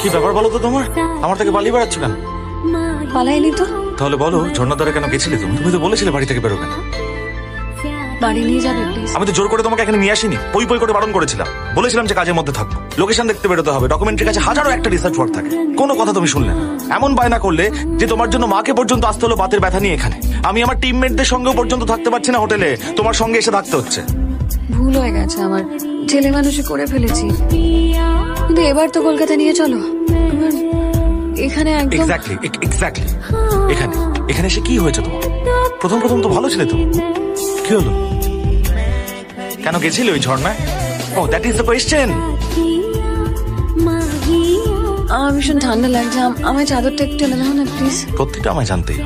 কি ব্যাপার বলো তো তোমার? আমার থেকে পালিয়ে বেড়াচ্ছ কেন? পালাইনি তো। তাহলে বলো ঝর্ণাধারে কেন গেছিলে তুমি? তুমি তো বলেছিলে বাড়ি থেকে বেরোবে না। বাড়ি নিয়ে যাবে প্লিজ। আমি তো জোর করে তোমাকে এখানে নিয়ে আসিনি, পই পই করে বারণ করেছিলাম। বলেছিলাম যে কাজের মধ্যে থাকবো, লোকেশন দেখতে বেরোতে হবে, ডকুমেন্টের কাছে হাজারো একটা রিসার্চ ওয়ার্ক থাকে। কোনো কথা তুমি শুনলে না। এমন বায়না করলে যে তোমার জন্য মাকে পর্যন্ত আসতে হলো বাতের ব্যথা নিয়ে এখানে। আমি আমার টিমমেটদের সঙ্গেও পর্যন্ত থাকতে পারছি না হোটেলে, তোমার সঙ্গে এসে থাকতে হচ্ছে। ভুল হয়ে গেছে আমার, ছেলে মানুষই করে ফেলেছি। কিন্তু এবার তো কলকাতা নিয়ে চলো। আমার এখানে একদম এক্স্যাক্টলি এখানে এখানে এসে কি হয়েছে তোমার? প্রথম প্রথম তো ভালো ছিলে তুমি, কি হলো? কেন গেছিলে ওই ঝর্ণায়? ও দ্যাট ইজ দ্য কোয়েশ্চেন। আমার ভীষণ ঠান্ডা লাগছে, আমায় চাদরটা একটু এনে দাও না প্লিজ। প্রত্যেকটা আমায় জানতেই